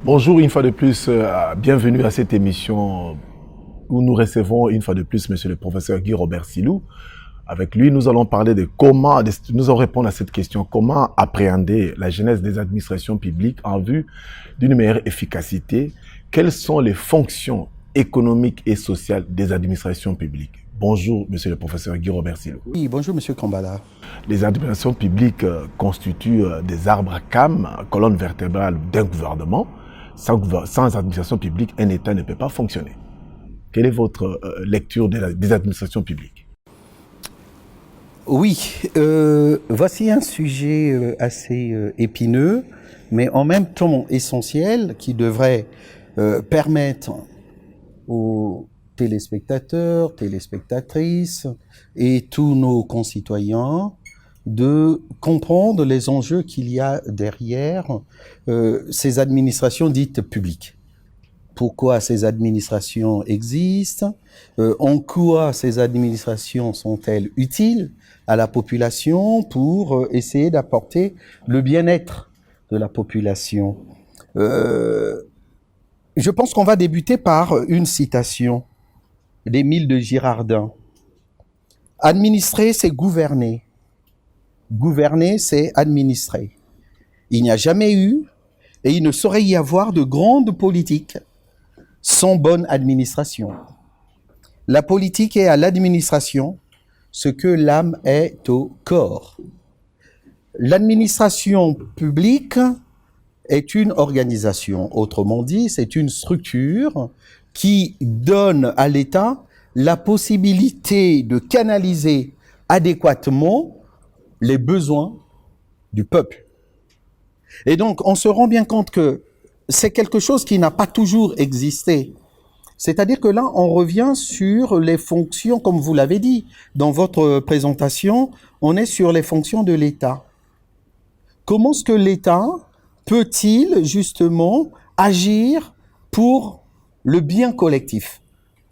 Bonjour une fois de plus, bienvenue à cette émission où nous recevons une fois de plus monsieur le professeur Guy Robert Silou. Avec lui, nous allons parler de nous allons répondre à cette question, comment appréhender la genèse des administrations publiques en vue d'une meilleure efficacité. Quelles sont les fonctions économiques et sociales des administrations publiques? Bonjour monsieur le professeur Guy Robert Silou. Oui, bonjour monsieur Kambala. Les administrations publiques constituent des arbres à cames, colonne vertébrale d'un gouvernement. Sans administration publique, un État ne peut pas fonctionner. Quelle est votre lecture des administrations publiques? Oui, voici un sujet assez épineux, mais en même temps essentiel, qui devrait permettre aux téléspectateurs, téléspectatrices et tous nos concitoyens de comprendre les enjeux qu'il y a derrière ces administrations dites publiques. Pourquoi ces administrations existent, en quoi ces administrations sont-elles utiles à la population pour essayer d'apporter le bien-être de la population. Je pense qu'on va débuter par une citation d'Émile de Girardin. Administrer, c'est gouverner. Gouverner, c'est administrer. Il n'y a jamais eu et il ne saurait y avoir de grande politique sans bonne administration. La politique est à l'administration ce que l'âme est au corps. L'administration publique est une organisation. Autrement dit, c'est une structure qui donne à l'État la possibilité de canaliser adéquatement les besoins du peuple. Et donc, on se rend bien compte que c'est quelque chose qui n'a pas toujours existé. C'est-à-dire que là, on revient sur les fonctions, comme vous l'avez dit dans votre présentation, on est sur les fonctions de l'État. Comment est-ce que l'État peut-il justement agir pour le bien collectif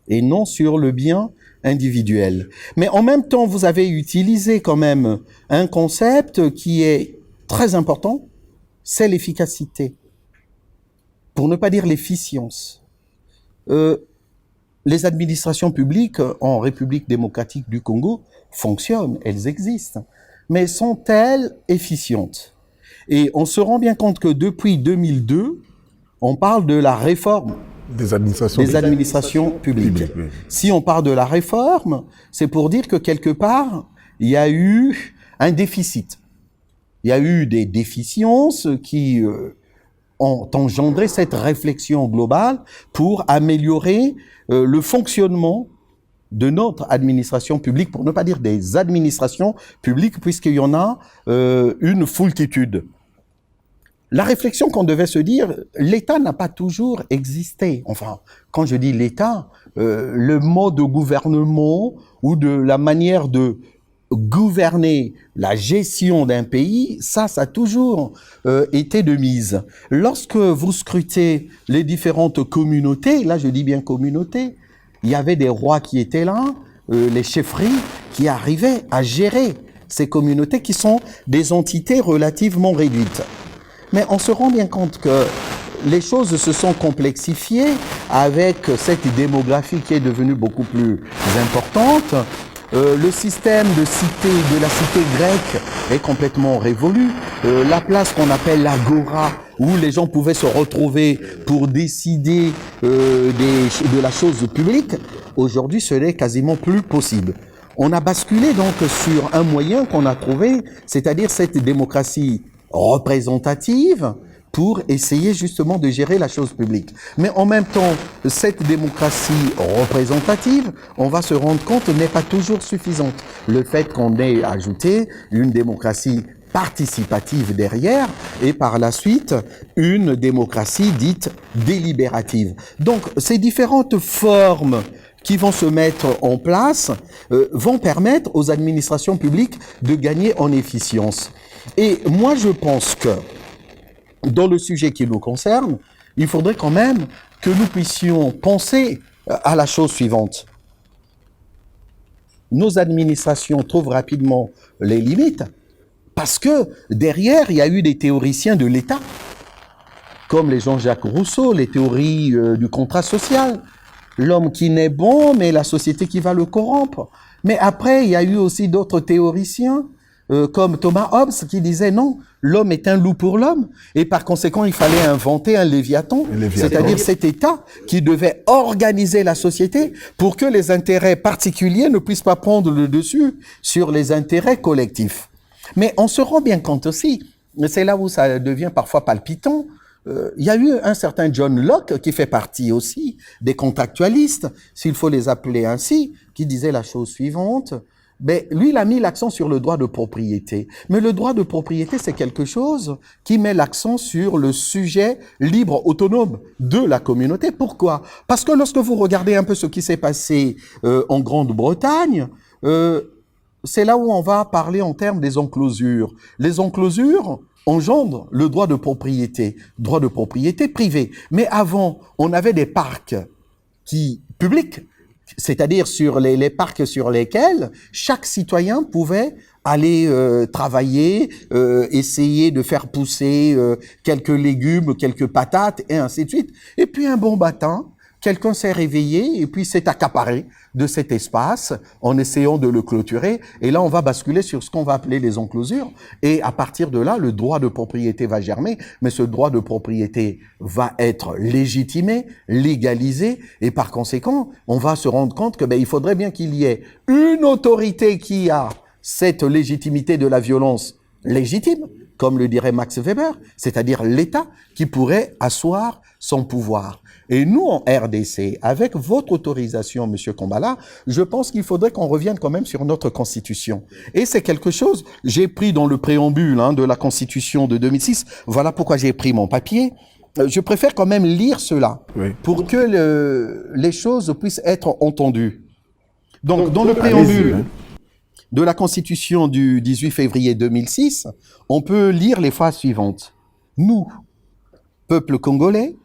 et non sur le bien individuel? Mais en même temps, vous avez utilisé quand même un concept qui est très important, c'est l'efficacité, pour ne pas dire l'efficience. Les administrations publiques en République démocratique du Congo fonctionnent, elles existent, mais sont-elles efficientes? Et on se rend bien compte que depuis 2002, on parle de la réforme des administrations publiques. Oui. Si on parle de la réforme, c'est pour dire que quelque part, il y a eu un déficit. Il y a eu des déficiences qui ont engendré cette réflexion globale pour améliorer le fonctionnement de notre administration publique, pour ne pas dire des administrations publiques, puisqu'il y en a une foultitude. La réflexion qu'on devait se dire, l'État n'a pas toujours existé. Enfin, quand je dis l'État, le mode de gouvernement ou de la manière de gouverner la gestion d'un pays, ça a toujours été de mise. Lorsque vous scrutez les différentes communautés, là je dis bien communautés, il y avait des rois qui étaient là, les chefferies qui arrivaient à gérer ces communautés qui sont des entités relativement réduites. Mais on se rend bien compte que les choses se sont complexifiées avec cette démographie qui est devenue beaucoup plus importante. Le système de la cité grecque est complètement révolu. La place qu'on appelle l'agora, où les gens pouvaient se retrouver pour décider de la chose publique, aujourd'hui ce n'est quasiment plus possible. On a basculé donc sur un moyen qu'on a trouvé, c'est-à-dire cette démocratie représentative, pour essayer justement de gérer la chose publique. Mais en même temps, cette démocratie représentative, on va se rendre compte, n'est pas toujours suffisante. Le fait qu'on ait ajouté une démocratie participative derrière et par la suite une démocratie dite délibérative. Donc ces différentes formes qui vont se mettre en place vont permettre aux administrations publiques de gagner en efficience. Et moi je pense que dans le sujet qui nous concerne, il faudrait quand même que nous puissions penser à la chose suivante. Nos administrations trouvent rapidement les limites parce que derrière, il y a eu des théoriciens de l'État, comme les Jean-Jacques Rousseau, les théories du contrat social. L'homme qui naît bon, mais la société qui va le corrompre. Mais après, il y a eu aussi d'autres théoriciens, comme Thomas Hobbes, qui disait non, l'homme est un loup pour l'homme, et par conséquent, il fallait inventer un léviathan, c'est-à-dire cet État qui devait organiser la société pour que les intérêts particuliers ne puissent pas prendre le dessus sur les intérêts collectifs. Mais on se rend bien compte aussi, c'est là où ça devient parfois palpitant, il y a eu un certain John Locke qui fait partie aussi des contractualistes, s'il faut les appeler ainsi, qui disait la chose suivante. Ben, lui, il a mis l'accent sur le droit de propriété. Mais le droit de propriété, c'est quelque chose qui met l'accent sur le sujet libre, autonome de la communauté. Pourquoi? Parce que lorsque vous regardez un peu ce qui s'est passé en Grande-Bretagne, c'est là où on va parler en termes des enclosures. Les enclosures engendrent le droit de propriété privé. Mais avant, on avait des parcs publics, c'est-à-dire sur les parcs sur lesquels chaque citoyen pouvait aller travailler, essayer de faire pousser quelques légumes, quelques patates, et ainsi de suite. Et puis un bon matin, quelqu'un s'est réveillé et puis s'est accaparé de cet espace en essayant de le clôturer. Et là, on va basculer sur ce qu'on va appeler les enclosures. Et à partir de là, le droit de propriété va germer. Mais ce droit de propriété va être légitimé, légalisé. Et par conséquent, on va se rendre compte que il faudrait bien qu'il y ait une autorité qui a cette légitimité de la violence légitime, comme le dirait Max Weber, c'est-à-dire l'État qui pourrait asseoir son pouvoir. Et nous, en RDC, avec votre autorisation, Monsieur Kombala, je pense qu'il faudrait qu'on revienne quand même sur notre Constitution. Et c'est quelque chose, j'ai pris dans le préambule de la Constitution de 2006, voilà pourquoi j'ai pris mon papier. Je préfère quand même lire cela, pour que les choses puissent être entendues. Donc, dans le préambule de la Constitution du 18 février 2006, on peut lire les phrases suivantes. Nous, peuple congolais,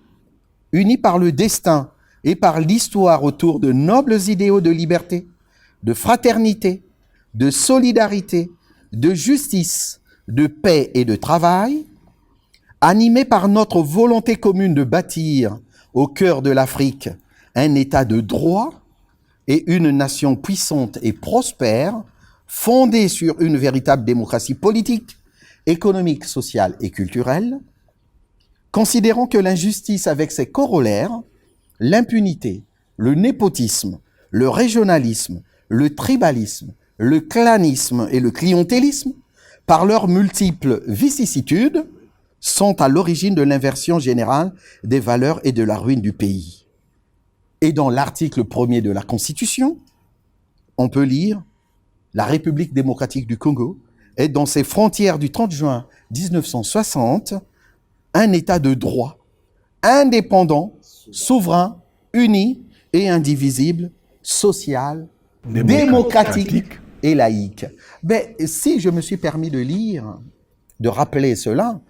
unis par le destin et par l'histoire autour de nobles idéaux de liberté, de fraternité, de solidarité, de justice, de paix et de travail, animés par notre volonté commune de bâtir au cœur de l'Afrique un État de droit et une nation puissante et prospère, fondée sur une véritable démocratie politique, économique, sociale et culturelle, considérant que l'injustice avec ses corollaires, l'impunité, le népotisme, le régionalisme, le tribalisme, le clanisme et le clientélisme, par leurs multiples vicissitudes, sont à l'origine de l'inversion générale des valeurs et de la ruine du pays. Et dans l'article 1er de la Constitution, on peut lire « La République démocratique du Congo est dans ses frontières du 30 juin 1960 un État de droit, indépendant, souverain, uni et indivisible, social, démocratique et laïque. » Si je me suis permis de lire, de rappeler cela,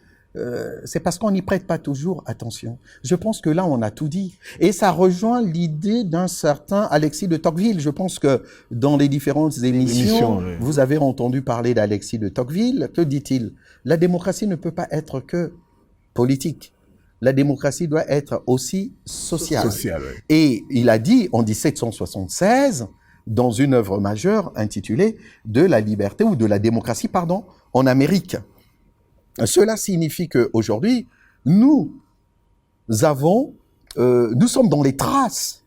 c'est parce qu'on n'y prête pas toujours attention. Je pense que là, on a tout dit. Et ça rejoint l'idée d'un certain Alexis de Tocqueville. Je pense que dans les différentes émissions, vous avez entendu parler d'Alexis de Tocqueville. Que dit-il? La démocratie ne peut pas être que politique. La démocratie doit être aussi sociale. Et il a dit en 1776, dans une œuvre majeure intitulée « De la liberté » ou « De la démocratie », pardon, en Amérique. Cela signifie qu'aujourd'hui, nous sommes dans les traces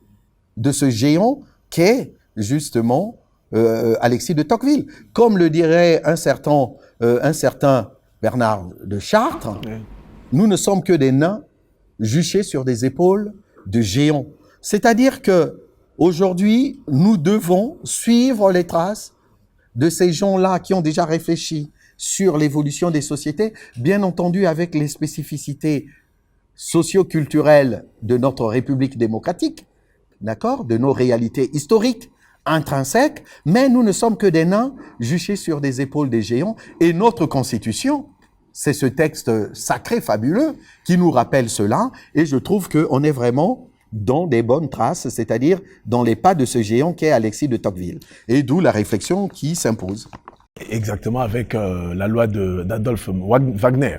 de ce géant qu'est justement Alexis de Tocqueville. Comme le dirait un certain Bernard de Chartres, nous ne sommes que des nains juchés sur des épaules de géants. C'est-à-dire que aujourd'hui, nous devons suivre les traces de ces gens-là qui ont déjà réfléchi sur l'évolution des sociétés, bien entendu avec les spécificités socio-culturelles de notre République démocratique, d'accord, de nos réalités historiques, intrinsèques, mais nous ne sommes que des nains juchés sur des épaules des géants, et notre Constitution C'est ce texte sacré, fabuleux, qui nous rappelle cela, et je trouve qu'on est vraiment dans des bonnes traces, c'est-à-dire dans les pas de ce géant qu'est Alexis de Tocqueville. Et d'où la réflexion qui s'impose. Exactement, avec la loi d'Adolphe Wagner,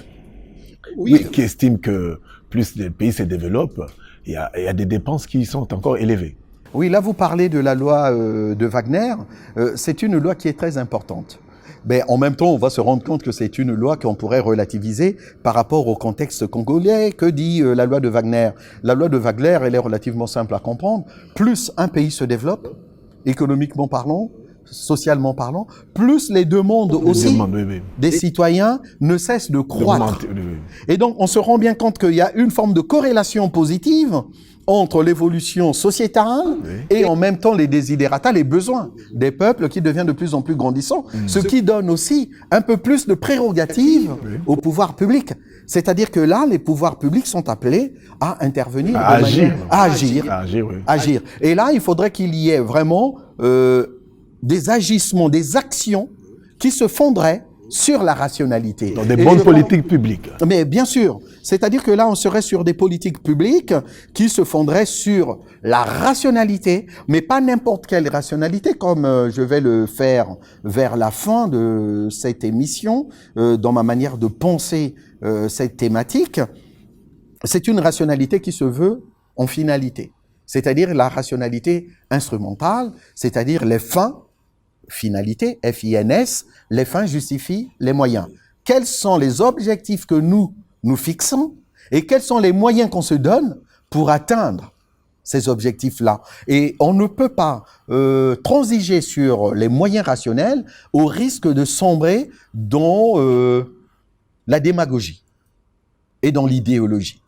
Oui, qui estime que plus les pays se développent, il y a des dépenses qui sont encore élevées. oui, là vous parlez de la loi de Wagner, c'est une loi qui est très importante. Mais en même temps, on va se rendre compte que c'est une loi qu'on pourrait relativiser par rapport au contexte congolais. Que dit la loi de Wagner? La loi de Wagner, elle est relativement simple à comprendre. Plus un pays se développe, économiquement parlant, socialement parlant, plus les demandes aussi des citoyens ne cessent de croître. Et donc, on se rend bien compte qu'il y a une forme de corrélation positive entre l'évolution sociétale et en même temps les desiderata, les besoins des peuples qui deviennent de plus en plus grandissants, ce qui donne aussi un peu plus de prérogatives au pouvoir public. C'est-à-dire que là, les pouvoirs publics sont appelés à intervenir, à agir. Et là, il faudrait qu'il y ait vraiment des agissements, des actions qui se fonderaient sur la rationalité. Dans des bonnes politiques publiques. Mais bien sûr, c'est-à-dire que là, on serait sur des politiques publiques qui se fonderaient sur la rationalité, mais pas n'importe quelle rationalité, comme je vais le faire vers la fin de cette émission, dans ma manière de penser cette thématique. C'est une rationalité qui se veut en finalité, c'est-à-dire la rationalité instrumentale, c'est-à-dire les fins, finalité, FINS, les fins justifient les moyens. Quels sont les objectifs que nous fixons et quels sont les moyens qu'on se donne pour atteindre ces objectifs-là? Et on ne peut pas transiger sur les moyens rationnels au risque de sombrer dans la démagogie et dans l'idéologie.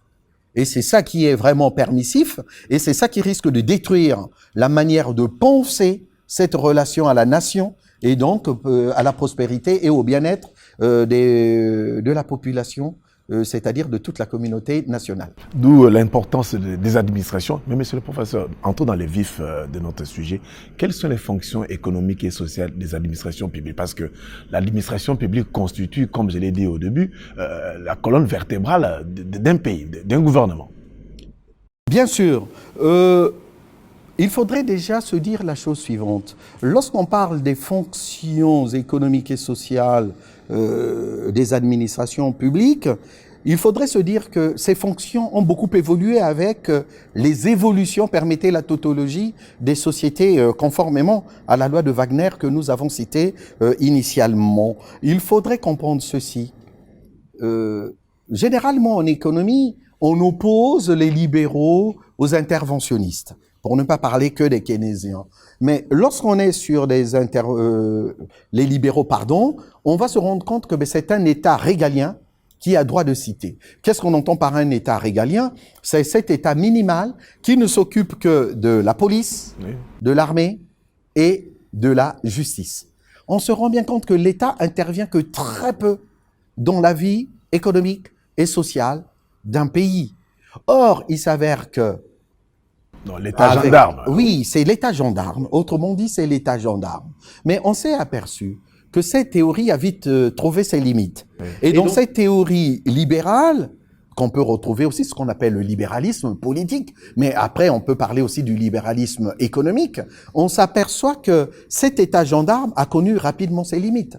Et c'est ça qui est vraiment permissif et c'est ça qui risque de détruire la manière de penser cette relation à la nation et donc à la prospérité et au bien-être de la population, c'est-à-dire de toute la communauté nationale. D'où l'importance des administrations. Mais monsieur le professeur, entrons dans les vifs de notre sujet. Quelles sont les fonctions économiques et sociales des administrations publiques? Parce que l'administration publique constitue, comme je l'ai dit au début, la colonne vertébrale d'un pays, d'un gouvernement. Bien sûr. Il faudrait déjà se dire la chose suivante. Lorsqu'on parle des fonctions économiques et sociales des administrations publiques, il faudrait se dire que ces fonctions ont beaucoup évolué avec les évolutions, permettez la tautologie, des sociétés conformément à la loi de Wagner que nous avons citée initialement. Il faudrait comprendre ceci. Généralement en économie, on oppose les libéraux aux interventionnistes, pour ne pas parler que des keynésiens. Mais lorsqu'on est sur les libéraux, on va se rendre compte que c'est un État régalien qui a droit de citer. Qu'est-ce qu'on entend par un État régalien? C'est cet État minimal qui ne s'occupe que de la police, de l'armée et de la justice. On se rend bien compte que l'État intervient que très peu dans la vie économique et sociale d'un pays. Or, il s'avère que l'État gendarme. Oui, c'est l'État gendarme. Autrement dit, c'est l'État gendarme. Mais on s'est aperçu que cette théorie a vite trouvé ses limites. Oui. Et donc, cette théorie libérale, qu'on peut retrouver aussi ce qu'on appelle le libéralisme politique, mais après, on peut parler aussi du libéralisme économique, on s'aperçoit que cet État gendarme a connu rapidement ses limites.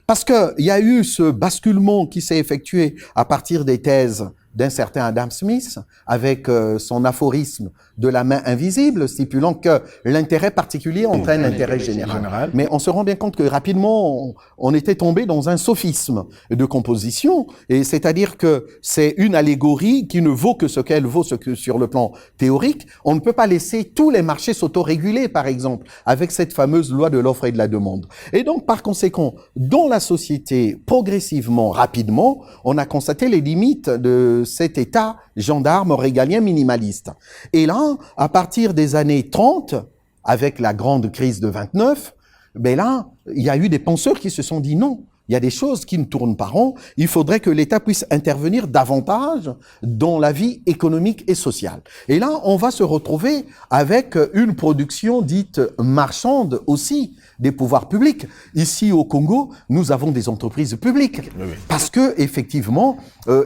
Parce qu'il y a eu ce basculement qui s'est effectué à partir des thèses d'un certain Adam Smith, avec son aphorisme de la main invisible, stipulant que l'intérêt particulier entraîne l'intérêt général. Mais on se rend bien compte que rapidement, on était tombé dans un sophisme de composition, et c'est-à-dire que c'est une allégorie qui ne vaut que ce qu'elle vaut sur le plan théorique. On ne peut pas laisser tous les marchés s'autoréguler, par exemple, avec cette fameuse loi de l'offre et de la demande. Et donc, par conséquent, dans la société, progressivement, rapidement, on a constaté les limites de cet État gendarme régalien minimaliste. Et là, à partir des années 30, avec la grande crise de 29, ben là, il y a eu des penseurs qui se sont dit non, Il y a des choses qui ne tournent pas rond. Il faudrait que l'État puisse intervenir davantage dans la vie économique et sociale. Et là, on va se retrouver avec une production dite marchande aussi des pouvoirs publics. Ici au Congo, nous avons des entreprises publiques. Oui. Parce que, effectivement,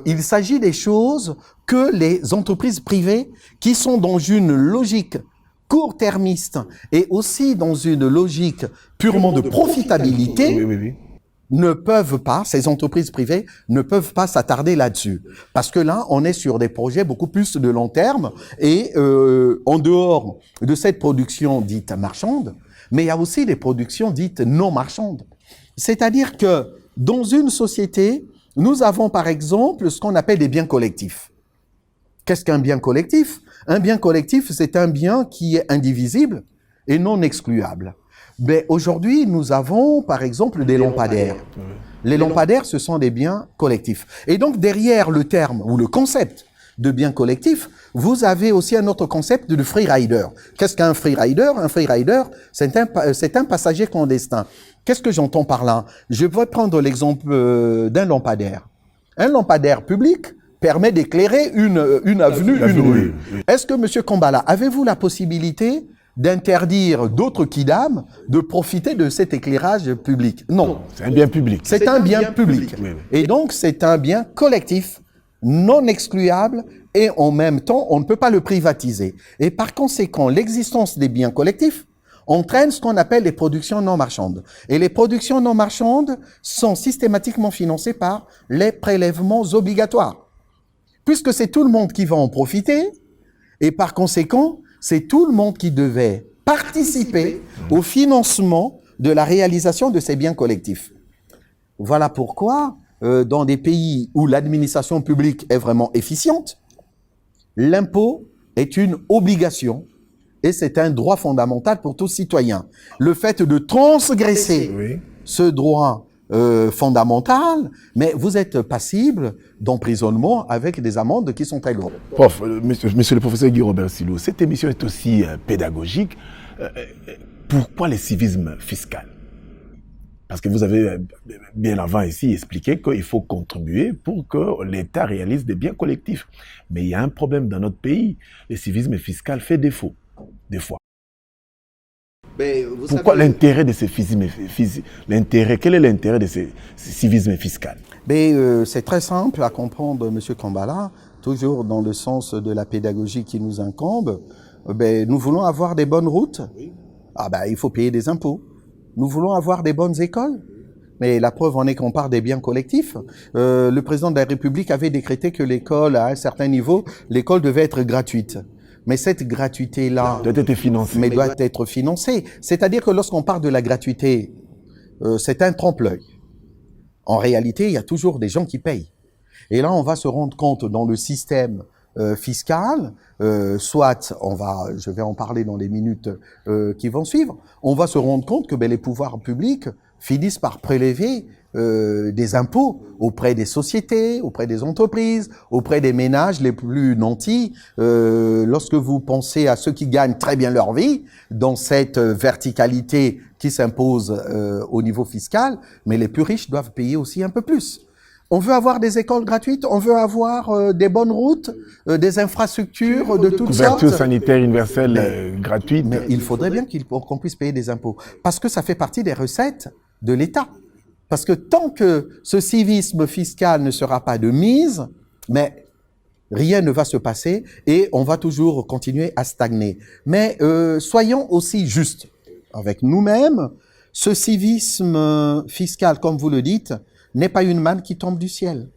il s'agit des choses que les entreprises privées qui sont dans une logique court-termiste et aussi dans une logique purement de profitabilité, Oui. ne peuvent pas, ces entreprises privées ne peuvent pas s'attarder là-dessus. Parce que là, on est sur des projets beaucoup plus de long terme et en dehors de cette production dite marchande, mais il y a aussi des productions dites non marchandes. C'est-à-dire que dans une société, nous avons par exemple ce qu'on appelle des biens collectifs. Qu'est-ce qu'un bien collectif? Un bien collectif, c'est un bien qui est indivisible et non excluable. Mais aujourd'hui, nous avons, par exemple, des lampadaires. Les lampadaires, ce sont des biens collectifs. Et donc, derrière le terme ou le concept de bien collectif, vous avez aussi un autre concept de free rider. Qu'est-ce qu'un free rider? Un free rider, c'est un passager clandestin. Qu'est-ce que j'entends par là? Je vais prendre l'exemple d'un lampadaire. Un lampadaire public permet d'éclairer une avenue, une rue. Est-ce que, Monsieur Kambala, avez-vous la possibilité d'interdire d'autres kidam de profiter de cet éclairage public? Non. C'est un bien public. C'est un bien public. Oui. Et donc, c'est un bien collectif, non excluable, et en même temps, on ne peut pas le privatiser. Et par conséquent, l'existence des biens collectifs entraîne ce qu'on appelle les productions non marchandes. Et les productions non marchandes sont systématiquement financées par les prélèvements obligatoires. Puisque c'est tout le monde qui va en profiter, et par conséquent, c'est tout le monde qui devait participer au financement de la réalisation de ces biens collectifs. Voilà pourquoi, dans des pays où l'administration publique est vraiment efficiente, l'impôt est une obligation et c'est un droit fondamental pour tout citoyen. Le fait de transgresser ce droit fondamental, mais vous êtes passible d'emprisonnement avec des amendes qui sont très lourdes. Prof, monsieur le professeur Guy Robert Silou, cette émission est aussi pédagogique. Pourquoi le civisme fiscal? Parce que vous avez bien avant ici expliqué qu'il faut contribuer pour que l'État réalise des biens collectifs. Mais il y a un problème dans notre pays. Le civisme fiscal fait défaut, des fois. Pourquoi l'intérêt de ce civisme quel est l'intérêt de ce civisme fiscal? C'est très simple à comprendre, M. Kambala, toujours dans le sens de la pédagogie qui nous incombe. Nous voulons avoir des bonnes routes. Il faut payer des impôts. Nous voulons avoir des bonnes écoles. Mais la preuve en est qu'on parle des biens collectifs. Le président de la République avait décrété que l'école, à un certain niveau, l'école devait être gratuite. Mais cette gratuité-là doit être financée. C'est-à-dire que lorsqu'on parle de la gratuité, c'est un trompe-l'œil. En réalité, il y a toujours des gens qui payent. Et là, on va se rendre compte dans le système fiscal, soit, je vais en parler dans les minutes qui vont suivre, on va se rendre compte que les pouvoirs publics finissent par prélever des impôts auprès des sociétés, auprès des entreprises, auprès des ménages les plus nantis. Lorsque vous pensez à ceux qui gagnent très bien leur vie, dans cette verticalité qui s'impose au niveau fiscal, mais les plus riches doivent payer aussi un peu plus. On veut avoir des écoles gratuites, on veut avoir des bonnes routes, des infrastructures de toutes sortes. Couverture sanitaire universelle gratuite. Mais il faudrait bien qu'on puisse payer des impôts. Parce que ça fait partie des recettes de l'État. Parce que tant que ce civisme fiscal ne sera pas de mise, mais rien ne va se passer et on va toujours continuer à stagner. Mais soyons aussi justes avec nous-mêmes. Ce civisme fiscal, comme vous le dites, n'est pas une manne qui tombe du ciel.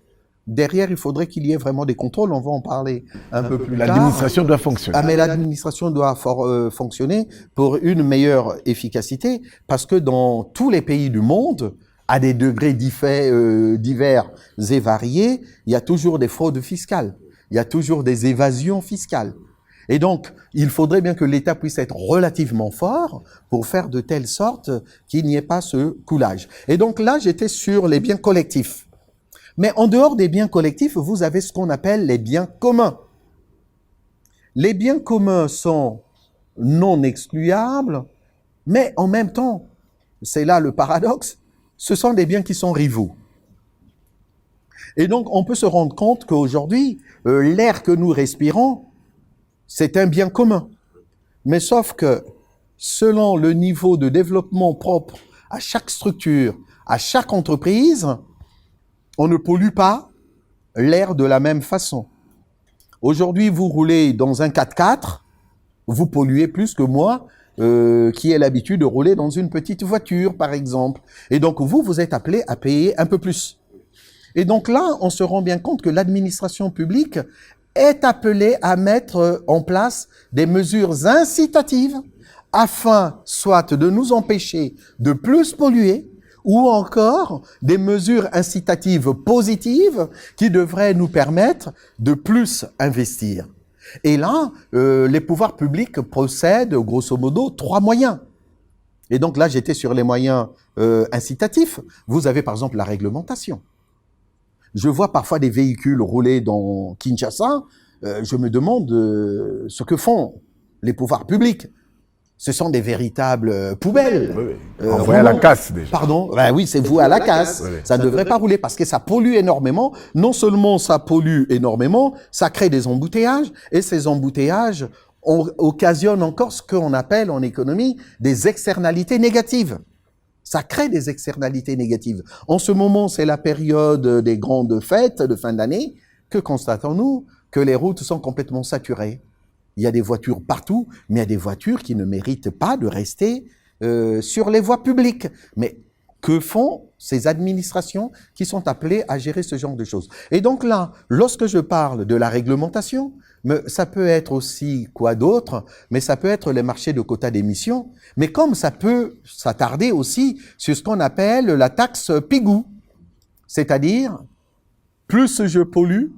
Derrière, il faudrait qu'il y ait vraiment des contrôles. On va en parler un peu plus tard. L'administration doit fonctionner. Mais l'administration doit fonctionner pour une meilleure efficacité parce que dans tous les pays du monde, à des degrés divers et variés, il y a toujours des fraudes fiscales. Il y a toujours des évasions fiscales. Et donc, il faudrait bien que l'État puisse être relativement fort pour faire de telle sorte qu'il n'y ait pas ce coulage. Et donc là, j'étais sur les biens collectifs. Mais en dehors des biens collectifs, vous avez ce qu'on appelle les biens communs. Les biens communs sont non excluables, mais en même temps, c'est là le paradoxe, ce sont des biens qui sont rivaux. Et donc, on peut se rendre compte qu'aujourd'hui, l'air que nous respirons, c'est un bien commun. Mais sauf que, selon le niveau de développement propre à chaque structure, à chaque entreprise, on ne pollue pas l'air de la même façon. Aujourd'hui, vous roulez dans un 4x4, vous polluez plus que moi, qui ai l'habitude de rouler dans une petite voiture, par exemple. Et donc, vous êtes appelé à payer un peu plus. Et donc là, on se rend bien compte que l'administration publique est appelée à mettre en place des mesures incitatives afin soit de nous empêcher de plus polluer, ou encore des mesures incitatives positives qui devraient nous permettre de plus investir. Et là, les pouvoirs publics possèdent grosso modo 3 moyens. Et donc là, j'étais sur les moyens incitatifs. Vous avez par exemple la réglementation. Je vois parfois des véhicules rouler dans Kinshasa. Je me demande ce que font les pouvoirs publics. Ce sont des véritables poubelles. Oui, oui. Envoyé à la casse déjà. Pardon, ben oui, c'est voué à la casse. Oui, oui. Ça ne devrait pas rouler parce que ça pollue énormément. Non seulement ça pollue énormément, ça crée des embouteillages et ces embouteillages occasionnent encore ce qu'on appelle en économie des externalités négatives. Ça crée des externalités négatives. En ce moment, c'est la période des grandes fêtes de fin d'année. Que constatons-nous? Que les routes sont complètement saturées. Il y a des voitures partout, mais il y a des voitures qui ne méritent pas de rester sur les voies publiques. Mais que font ces administrations qui sont appelées à gérer ce genre de choses? Et donc là, lorsque je parle de la réglementation, ça peut être aussi quoi d'autre, mais ça peut être les marchés de quotas d'émissions, mais comme ça peut s'attarder aussi sur ce qu'on appelle la taxe pigou, c'est-à-dire plus je pollue,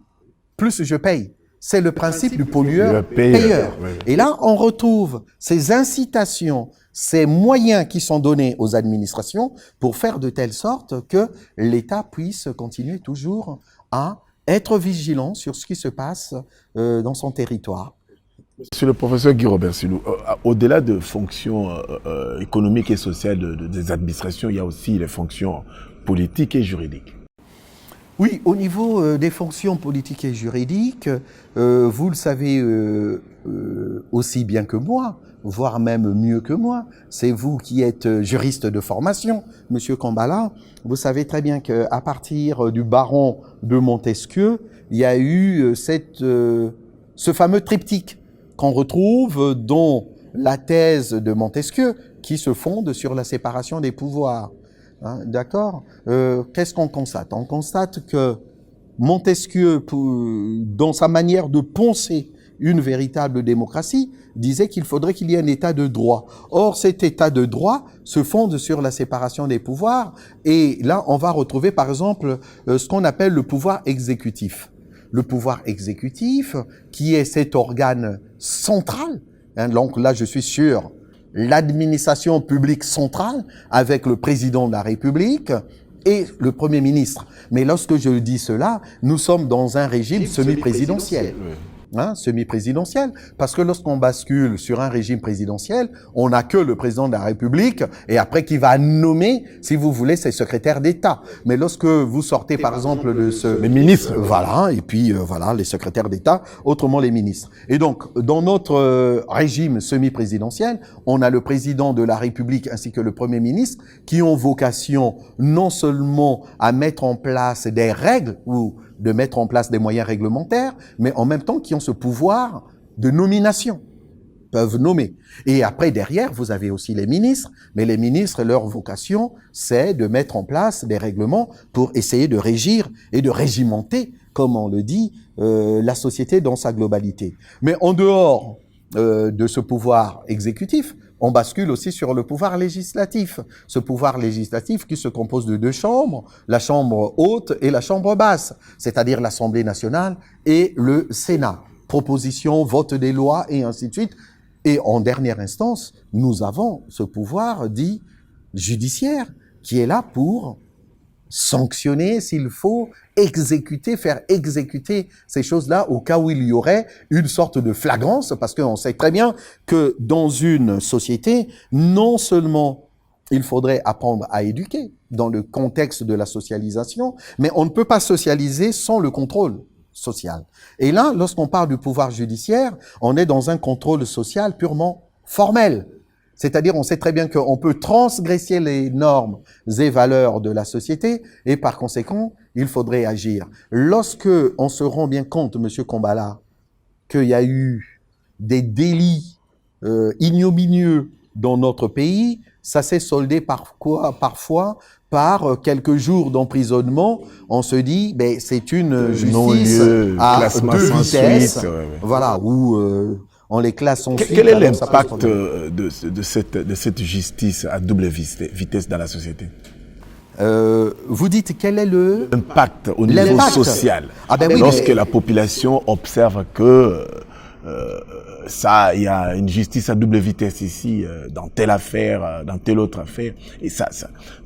plus je paye. C'est le principe du pollueur-payeur. Oui. Et là, on retrouve ces incitations, ces moyens qui sont donnés aux administrations pour faire de telle sorte que l'État puisse continuer toujours à être vigilant sur ce qui se passe dans son territoire. Monsieur le professeur Guy Robert Silou, au-delà de fonctions économiques et sociales des administrations, il y a aussi les fonctions politiques et juridiques. Oui, au niveau des fonctions politiques et juridiques, vous le savez aussi bien que moi, voire même mieux que moi. C'est vous qui êtes juriste de formation, Monsieur Kambala. Vous savez très bien qu'à partir du baron de Montesquieu, il y a eu ce fameux triptyque qu'on retrouve dans la thèse de Montesquieu, qui se fonde sur la séparation des pouvoirs. Hein, d'accord. Qu'est-ce qu'on constate? On constate que Montesquieu, dans sa manière de penser une véritable démocratie, disait qu'il faudrait qu'il y ait un état de droit. Or, cet état de droit se fonde sur la séparation des pouvoirs. Et là, on va retrouver, par exemple, ce qu'on appelle le pouvoir exécutif. Le pouvoir exécutif, qui est cet organe central. Hein, donc là, je suis sûr, l'administration publique centrale avec le président de la République et le Premier ministre. Mais lorsque je dis cela, nous sommes dans un régime semi-présidentiel. Hein, semi-présidentiel, parce que lorsqu'on bascule sur un régime présidentiel, on n'a que le président de la République et après qui va nommer, si vous voulez, ses secrétaires d'État. Mais lorsque vous sortez par exemple de les ministres, voilà, et puis voilà, les secrétaires d'État, autrement les ministres. Et donc, dans notre régime semi-présidentiel, on a le président de la République ainsi que le Premier ministre qui ont vocation non seulement à mettre en place des règles ou de mettre en place des moyens réglementaires, mais en même temps qui ont ce pouvoir de nomination, peuvent nommer. Et après, derrière, vous avez aussi les ministres, mais les ministres, leur vocation, c'est de mettre en place des règlements pour essayer de régir et de régimenter, comme on le dit, la société dans sa globalité. Mais en dehors de ce pouvoir exécutif, on bascule aussi sur le pouvoir législatif. Ce pouvoir législatif qui se compose de 2 chambres, la chambre haute et la chambre basse, c'est-à-dire l'Assemblée nationale et le Sénat. Proposition, vote des lois et ainsi de suite. Et en dernière instance, nous avons ce pouvoir dit judiciaire qui est là pour sanctionner s'il faut, exécuter, faire exécuter ces choses-là au cas où il y aurait une sorte de flagrance, parce qu'on sait très bien que dans une société, non seulement il faudrait apprendre à éduquer dans le contexte de la socialisation, mais on ne peut pas socialiser sans le contrôle social. Et là, lorsqu'on parle du pouvoir judiciaire, on est dans un contrôle social purement formel. C'est-à-dire, on sait très bien qu'on peut transgresser les normes et valeurs de la société et par conséquent, il faudrait agir. Lorsque on se rend bien compte, Monsieur Kombala, qu'il y a eu des délits ignominieux dans notre pays, ça s'est soldé parfois par quelques jours d'emprisonnement. On se dit, ben, c'est une justice à deux vitesses, voilà, où on les classe en suite. Quel est l'impact de cette justice à double vitesse dans la société? Vous dites quel est l'impact au niveau social? Lorsque la population observe que il y a une justice à double vitesse ici, dans telle affaire, dans telle autre affaire, et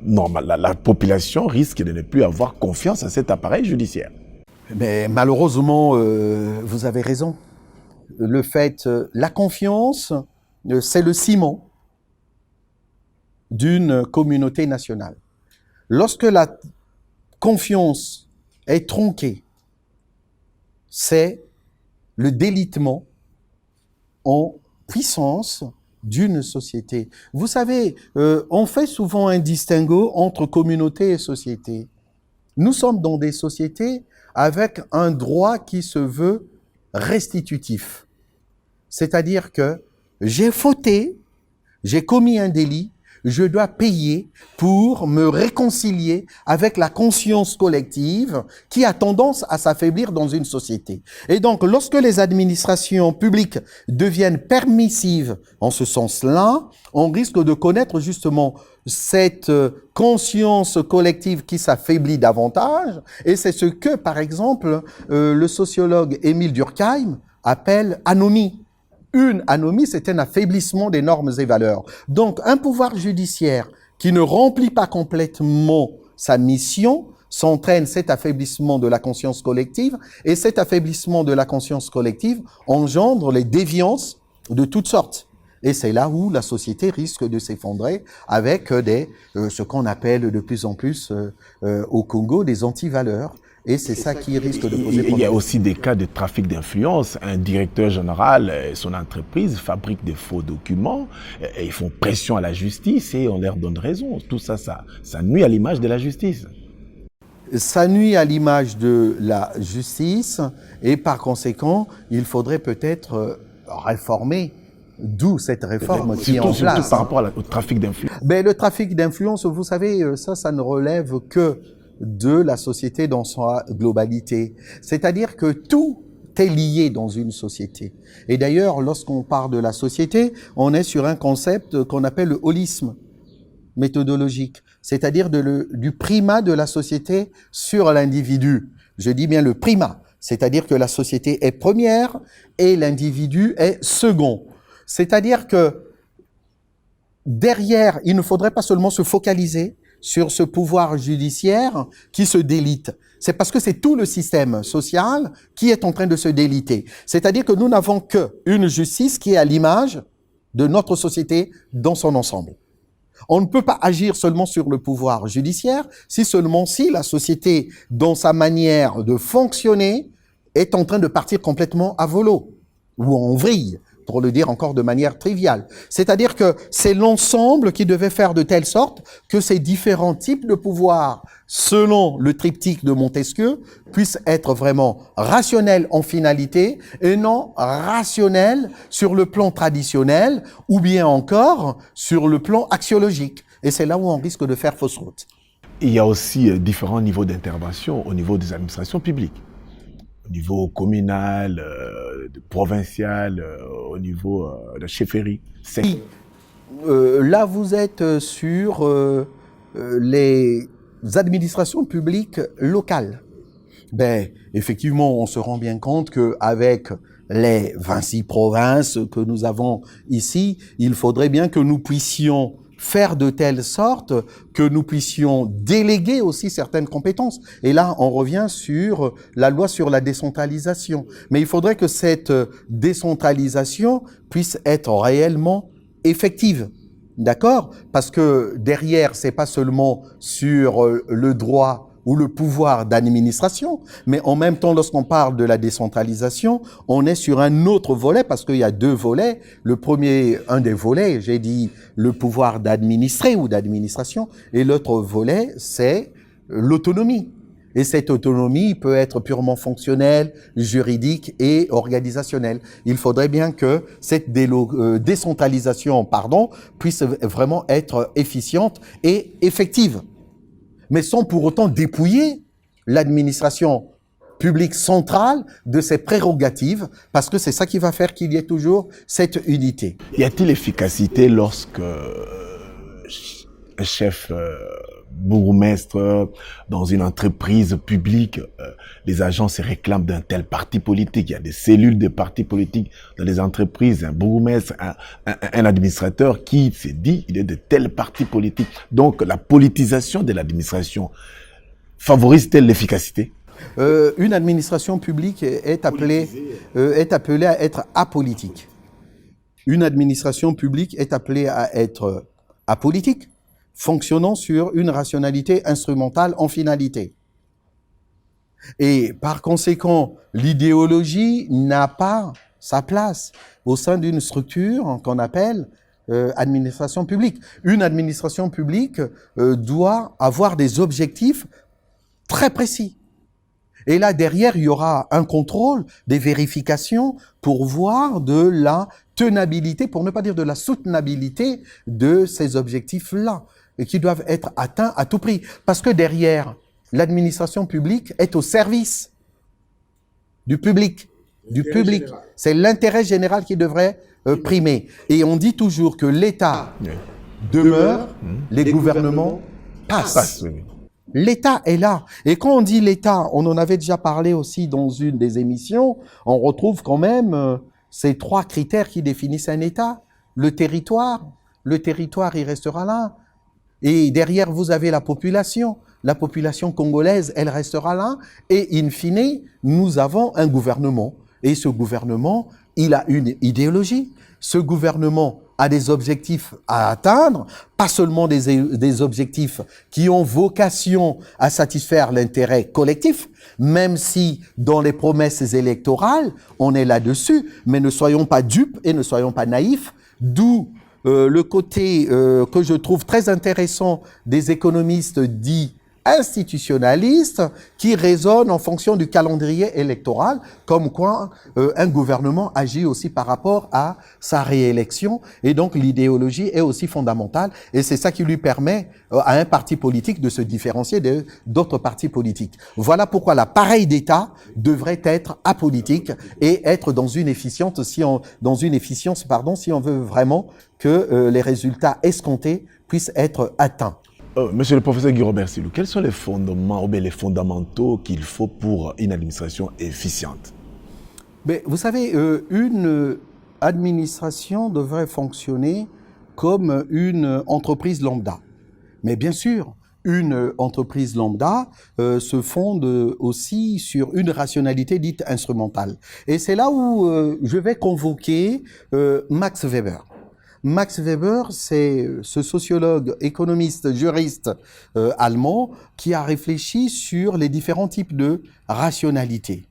la population risque de ne plus avoir confiance à cet appareil judiciaire. Mais malheureusement, vous avez raison. La confiance, c'est le ciment d'une communauté nationale. Lorsque la confiance est tronquée, c'est le délitement en puissance d'une société. Vous savez, on fait souvent un distinguo entre communauté et société. Nous sommes dans des sociétés avec un droit qui se veut restitutif. C'est-à-dire que j'ai fauté, j'ai commis un délit, je dois payer pour me réconcilier avec la conscience collective qui a tendance à s'affaiblir dans une société. Et donc, lorsque les administrations publiques deviennent permissives en ce sens-là, on risque de connaître justement cette conscience collective qui s'affaiblit davantage. Et c'est ce que, par exemple, le sociologue Émile Durkheim appelle anomie. Une anomie, c'est un affaiblissement des normes et valeurs. Donc, un pouvoir judiciaire qui ne remplit pas complètement sa mission s'entraîne cet affaiblissement de la conscience collective, et cet affaiblissement de la conscience collective engendre les déviances de toutes sortes. Et c'est là où la société risque de s'effondrer avec ce qu'on appelle de plus en plus au Congo des antivaleurs. Et c'est ça qui risque de poser problème. Il y a aussi des cas de trafic d'influence. Un directeur général, son entreprise fabrique des faux documents, et ils font pression à la justice et on leur donne raison. Tout ça, ça nuit à l'image de la justice. Ça nuit à l'image de la justice et par conséquent, il faudrait peut-être réformer. D'où cette réforme qui est en place. Surtout par rapport au trafic d'influence. Mais le trafic d'influence, vous savez, ça ne relève que de la société dans sa globalité. C'est-à-dire que tout est lié dans une société. Et d'ailleurs, lorsqu'on parle de la société, on est sur un concept qu'on appelle le holisme méthodologique, c'est-à-dire du primat de la société sur l'individu. Je dis bien le primat, c'est-à-dire que la société est première et l'individu est second. C'est-à-dire que derrière, il ne faudrait pas seulement se focaliser sur ce pouvoir judiciaire qui se délite. C'est parce que c'est tout le système social qui est en train de se déliter. C'est-à-dire que nous n'avons qu'une justice qui est à l'image de notre société dans son ensemble. On ne peut pas agir seulement sur le pouvoir judiciaire si la société, dans sa manière de fonctionner, est en train de partir complètement à volo ou en vrille, pour le dire encore de manière triviale. C'est-à-dire que c'est l'ensemble qui devait faire de telle sorte que ces différents types de pouvoirs, selon le triptyque de Montesquieu, puissent être vraiment rationnels en finalité et non rationnels sur le plan traditionnel ou bien encore sur le plan axiologique. Et c'est là où on risque de faire fausse route. Il y a aussi différents niveaux d'intervention au niveau des administrations publiques. Au niveau communal, provincial, au niveau de chefferie. Oui. Là, vous êtes sur les administrations publiques locales. Ben, effectivement, on se rend bien compte qu'avec les 26 provinces que nous avons ici, il faudrait bien que nous puissions faire de telle sorte que nous puissions déléguer aussi certaines compétences. Et là, on revient sur la loi sur la décentralisation. Mais il faudrait que cette décentralisation puisse être réellement effective. D'accord? Parce que derrière, c'est pas seulement sur le droit ou le pouvoir d'administration, mais en même temps, lorsqu'on parle de la décentralisation, on est sur un autre volet, parce qu'il y a deux volets. Le premier, un des volets, j'ai dit le pouvoir d'administrer ou d'administration, et l'autre volet, c'est l'autonomie. Et cette autonomie peut être purement fonctionnelle, juridique et organisationnelle. Il faudrait bien que cette décentralisation, puisse vraiment être efficiente et effective, mais sans pour autant dépouiller l'administration publique centrale de ses prérogatives, parce que c'est ça qui va faire qu'il y ait toujours cette unité. Y a-t-il efficacité lorsque un chef bourgmestre dans une entreprise publique, les agents se réclament d'un tel parti politique? Il y a des cellules de partis politiques dans les entreprises, un bourgmestre, un administrateur qui s'est dit il est de tel parti politique. Donc la politisation de l'administration favorise-t-elle l'efficacité? Une administration publique est appelée à être apolitique. Une administration publique est appelée à être apolitique, fonctionnant sur une rationalité instrumentale en finalité. Et par conséquent, l'idéologie n'a pas sa place au sein d'une structure qu'on appelle administration publique. Une administration publique doit avoir des objectifs très précis. Et là, derrière, il y aura un contrôle, des vérifications pour voir de la tenabilité, pour ne pas dire de la soutenabilité de ces objectifs-là, et qui doivent être atteints à tout prix. Parce que derrière, l'administration publique est au service du public. C'est l'intérêt général qui devrait primer. Et on dit toujours que l'État demeure, les gouvernements passent. L'État est là. Et quand on dit l'État, on en avait déjà parlé aussi dans une des émissions, on retrouve quand même ces trois critères qui définissent un État. Le territoire, il restera là. Et derrière, vous avez la population congolaise, elle restera là. Et in fine, nous avons un gouvernement. Et ce gouvernement, il a une idéologie. Ce gouvernement a des objectifs à atteindre, pas seulement des objectifs qui ont vocation à satisfaire l'intérêt collectif, même si dans les promesses électorales, on est là-dessus, mais ne soyons pas dupes et ne soyons pas naïfs, d'où le côté que je trouve très intéressant des économistes dits institutionnalistes qui raisonnent en fonction du calendrier électoral, comme quoi un gouvernement agit aussi par rapport à sa réélection, et donc l'idéologie est aussi fondamentale, et c'est ça qui lui permet à un parti politique de se différencier d'autres partis politiques. Voilà pourquoi l'appareil d'État devrait être apolitique et être dans une efficience, si on veut vraiment que les résultats escomptés puissent être atteints. Monsieur le professeur Guy Robert Silou, quels sont les fondements ou bien les fondamentaux qu'il faut pour une administration efficiente? Mais vous savez, une administration devrait fonctionner comme une entreprise lambda. Mais bien sûr, une entreprise lambda se fonde aussi sur une rationalité dite instrumentale. Et c'est là où je vais convoquer Max Weber. Max Weber, c'est ce sociologue, économiste, juriste allemand qui a réfléchi sur les différents types de rationalité.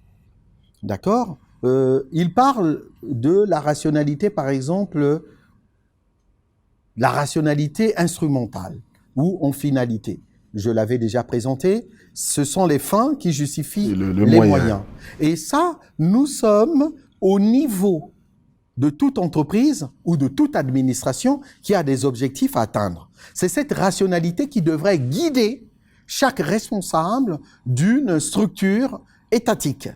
D'accord ? Il parle de la rationalité, par exemple, la rationalité instrumentale ou en finalité. Je l'avais déjà présenté, ce sont les fins qui justifient les moyens. Et ça, nous sommes au niveau de toute entreprise ou de toute administration qui a des objectifs à atteindre. C'est cette rationalité qui devrait guider chaque responsable d'une structure étatique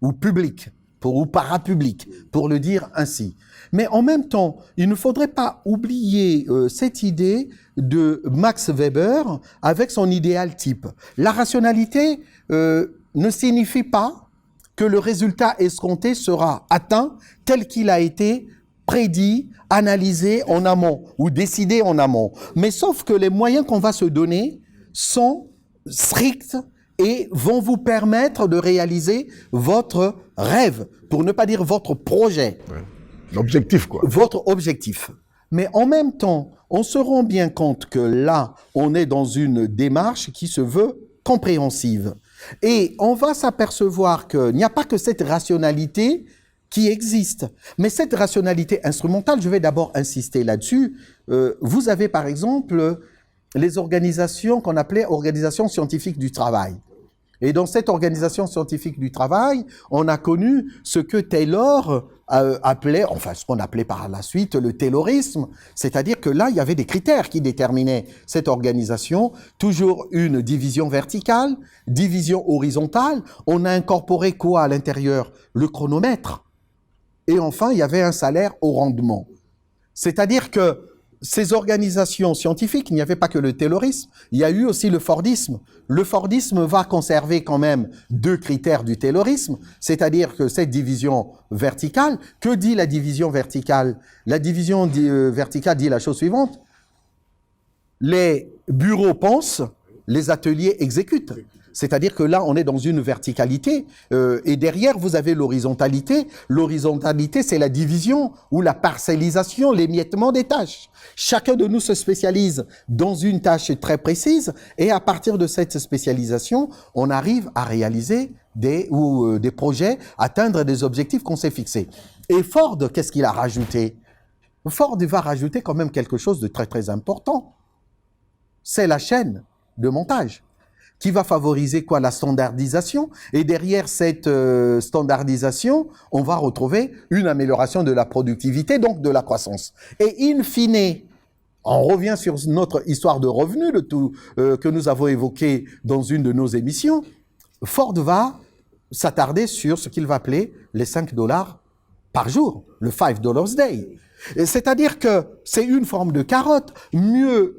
ou publique ou parapublique, pour le dire ainsi. Mais en même temps, il ne faudrait pas oublier cette idée de Max Weber avec son idéal type. La rationalité ne signifie pas que le résultat escompté sera atteint tel qu'il a été prédit, analysé en amont ou décidé en amont. Mais sauf que les moyens qu'on va se donner sont stricts et vont vous permettre de réaliser votre rêve, pour ne pas dire votre projet. Ouais. L'objectif, quoi. Votre objectif. Mais en même temps, on se rend bien compte que là, on est dans une démarche qui se veut compréhensive. Et on va s'apercevoir qu'il n'y a pas que cette rationalité qui existe. Mais cette rationalité instrumentale, je vais d'abord insister là-dessus. Vous avez par exemple les organisations qu'on appelait organisations scientifiques du travail. Et dans cette organisation scientifique du travail, on a connu ce que Taylor appelait, enfin ce qu'on appelait par la suite le Taylorisme, c'est-à-dire que là, il y avait des critères qui déterminaient cette organisation, toujours une division verticale, division horizontale, on a incorporé quoi à l'intérieur? Le chronomètre. Et enfin, il y avait un salaire au rendement. C'est-à-dire que ces organisations scientifiques, il n'y avait pas que le Taylorisme, il y a eu aussi le Fordisme. Le Fordisme va conserver quand même deux critères du Taylorisme, c'est-à-dire que cette division verticale, que dit la division verticale? La division verticale dit la chose suivante: les bureaux pensent, les ateliers exécutent. C'est-à-dire que là, on est dans une verticalité et derrière, vous avez l'horizontalité. L'horizontalité, c'est la division ou la parcellisation, l'émiettement des tâches. Chacun de nous se spécialise dans une tâche très précise et à partir de cette spécialisation, on arrive à réaliser des projets, atteindre des objectifs qu'on s'est fixés. Et Ford, qu'est-ce qu'il a rajouté? Ford va rajouter quand même quelque chose de très très important. C'est la chaîne de montage qui va favoriser quoi? La standardisation. Et derrière cette standardisation, on va retrouver une amélioration de la productivité, donc de la croissance. Et in fine, on revient sur notre histoire de revenus, que nous avons évoqué dans une de nos émissions. Ford va s'attarder sur ce qu'il va appeler les $5 par jour, le $5 day. C'est-à-dire que c'est une forme de carotte. Mieux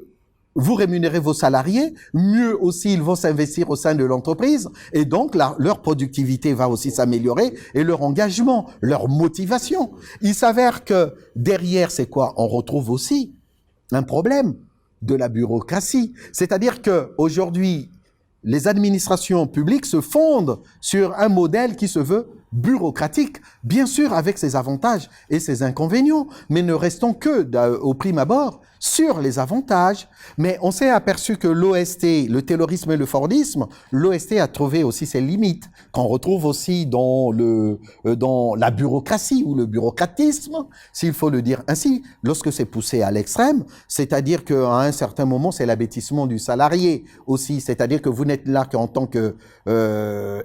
vous rémunérez vos salariés, mieux aussi ils vont s'investir au sein de l'entreprise et donc leur productivité va aussi s'améliorer et leur engagement, leur motivation. Il s'avère que derrière, c'est quoi? On retrouve aussi un problème de la bureaucratie. C'est-à-dire qu'aujourd'hui, les administrations publiques se fondent sur un modèle qui se veut bureaucratique, bien sûr avec ses avantages et ses inconvénients, mais ne restons que au prime abord sur les avantages. Mais on s'est aperçu que l'OST, le Taylorisme et le Fordisme, l'OST a trouvé aussi ses limites, qu'on retrouve aussi dans la bureaucratie ou le bureaucratisme, s'il faut le dire ainsi, lorsque c'est poussé à l'extrême, c'est-à-dire qu'à un certain moment, c'est l'abêtissement du salarié aussi, c'est-à-dire que vous n'êtes là qu'en tant que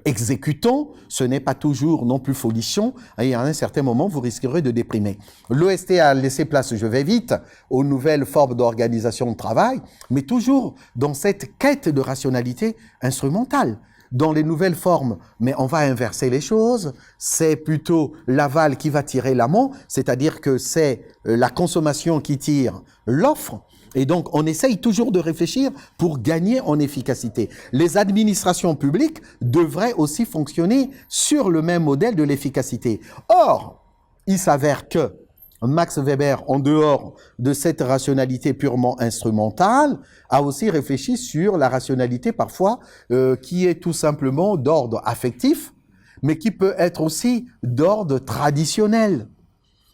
exécutant, ce n'est pas toujours non plus folichon, et à un certain moment, vous risquerez de déprimer. L'OST a laissé place, je vais vite, aux nouvelles formes d'organisation de travail, mais toujours dans cette quête de rationalité instrumentale. Dans les nouvelles formes, mais on va inverser les choses, c'est plutôt l'aval qui va tirer l'amont, c'est-à-dire que c'est la consommation qui tire l'offre, et donc on essaye toujours de réfléchir pour gagner en efficacité. Les administrations publiques devraient aussi fonctionner sur le même modèle de l'efficacité. Or, il s'avère que Max Weber, en dehors de cette rationalité purement instrumentale, a aussi réfléchi sur la rationalité parfois qui est tout simplement d'ordre affectif, mais qui peut être aussi d'ordre traditionnel.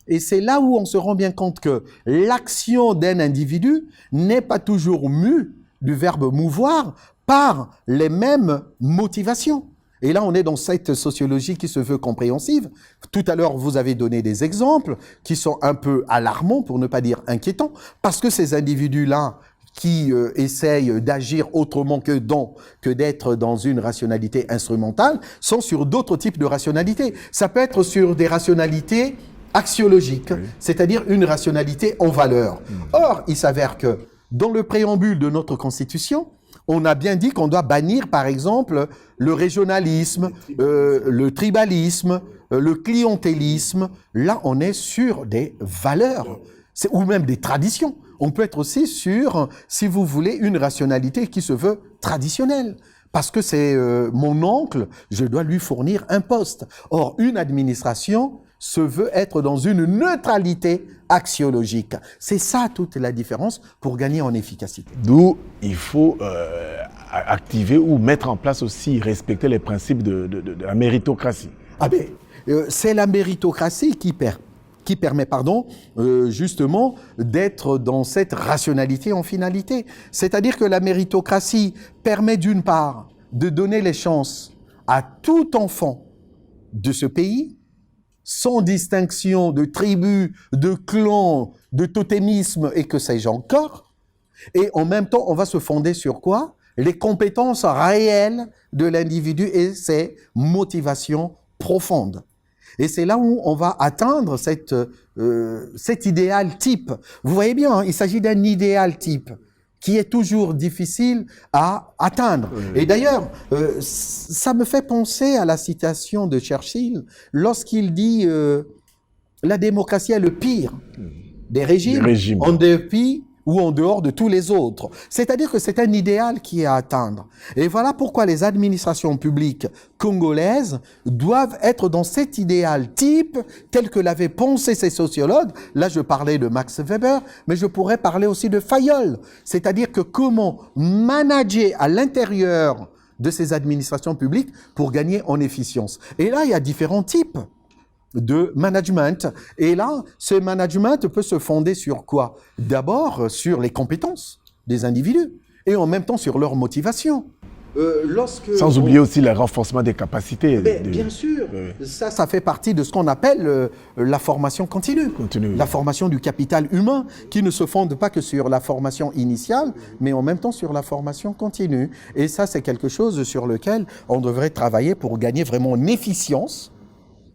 Et c'est là où on se rend bien compte que l'action d'un individu n'est pas toujours mue du verbe mouvoir par les mêmes motivations. Et là, on est dans cette sociologie qui se veut compréhensive. Tout à l'heure, vous avez donné des exemples qui sont un peu alarmants, pour ne pas dire inquiétants, parce que ces individus-là qui essayent d'agir autrement que d'être dans une rationalité instrumentale sont sur d'autres types de rationalités. Ça peut être sur des rationalités axiologiques, oui, c'est-à-dire une rationalité en valeur. Or, il s'avère que dans le préambule de notre Constitution, on a bien dit qu'on doit bannir, par exemple, le régionalisme, le tribalisme, le clientélisme. Là, on est sur des valeurs, ou même des traditions. On peut être aussi sur, si vous voulez, une rationalité qui se veut traditionnelle. Parce que c'est mon oncle, je dois lui fournir un poste. Or, une administration se veut être dans une neutralité axiologique. C'est ça toute la différence pour gagner en efficacité. D'où il faut activer ou mettre en place aussi, respecter les principes de la méritocratie. Ah ben, c'est la méritocratie qui permet, justement, d'être dans cette rationalité en finalité. C'est-à-dire que la méritocratie permet d'une part de donner les chances à tout enfant de ce pays, sans distinction de tribu, de clan, de totémisme et que sais-je encore. Et en même temps, on va se fonder sur quoi? Les compétences réelles de l'individu et ses motivations profondes. Et c'est là où on va atteindre cet idéal type. Vous voyez bien, hein, il s'agit d'un idéal type qui est toujours difficile à atteindre. Et d'ailleurs, ça me fait penser à la citation de Churchill lorsqu'il dit la démocratie est le pire des régimes. En dépit ou en dehors de tous les autres. C'est-à-dire que c'est un idéal qui est à atteindre. Et voilà pourquoi les administrations publiques congolaises doivent être dans cet idéal type tel que l'avaient pensé ces sociologues. Là, je parlais de Max Weber, mais je pourrais parler aussi de Fayol. C'est-à-dire que comment manager à l'intérieur de ces administrations publiques pour gagner en efficience. Et là, il y a différents types de management. Et là, ce management peut se fonder sur quoi? D'abord, sur les compétences des individus et en même temps sur leur motivation. Sans oublier aussi le renforcement des capacités. Bien sûr, ça fait partie de ce qu'on appelle la formation continue. La formation du capital humain qui ne se fonde pas que sur la formation initiale, mais en même temps sur la formation continue. Et ça, c'est quelque chose sur lequel on devrait travailler pour gagner vraiment en efficience,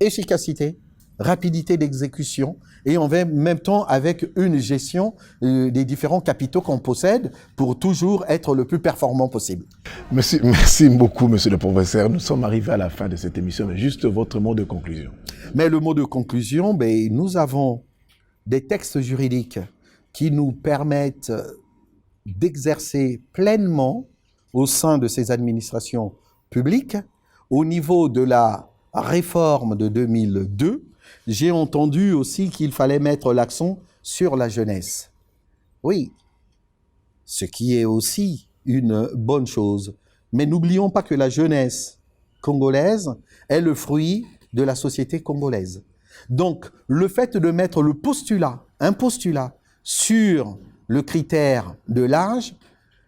efficacité, rapidité d'exécution et en même temps avec une gestion des différents capitaux qu'on possède pour toujours être le plus performant possible. Merci beaucoup, monsieur le professeur. Nous sommes arrivés à la fin de cette émission, mais juste votre mot de conclusion. Mais le mot de conclusion, nous avons des textes juridiques qui nous permettent d'exercer pleinement au sein de ces administrations publiques au niveau de la réforme de 2002, j'ai entendu aussi qu'il fallait mettre l'accent sur la jeunesse. Oui, ce qui est aussi une bonne chose. Mais n'oublions pas que la jeunesse congolaise est le fruit de la société congolaise. Donc, le fait de mettre un postulat sur le critère de l'âge,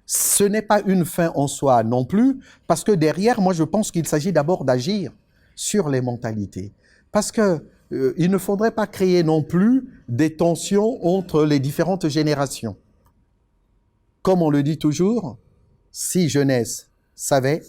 ce n'est pas une fin en soi non plus, parce que derrière, moi, je pense qu'il s'agit d'abord d'agir sur les mentalités. Parce que il ne faudrait pas créer non plus des tensions entre les différentes générations. Comme on le dit toujours, si jeunesse savait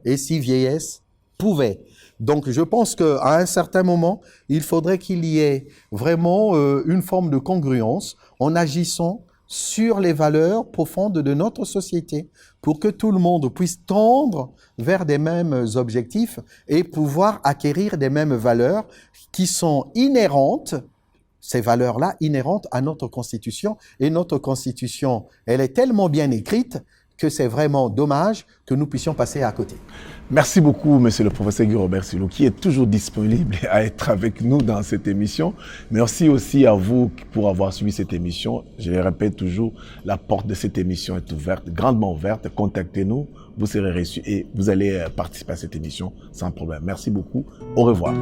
et si vieillesse pouvait. Donc je pense qu'à un certain moment, il faudrait qu'il y ait vraiment une forme de congruence en agissant sur les valeurs profondes de notre société pour que tout le monde puisse tendre vers des mêmes objectifs et pouvoir acquérir des mêmes valeurs qui sont inhérentes, ces valeurs-là inhérentes à notre Constitution. Et notre Constitution, elle est tellement bien écrite que c'est vraiment dommage que nous puissions passer à côté. Merci beaucoup, monsieur le professeur Guy Robert Silou, qui est toujours disponible à être avec nous dans cette émission. Merci aussi à vous pour avoir suivi cette émission. Je le répète toujours, la porte de cette émission est ouverte, grandement ouverte. Contactez-nous, vous serez reçus et vous allez participer à cette émission sans problème. Merci beaucoup. Au revoir.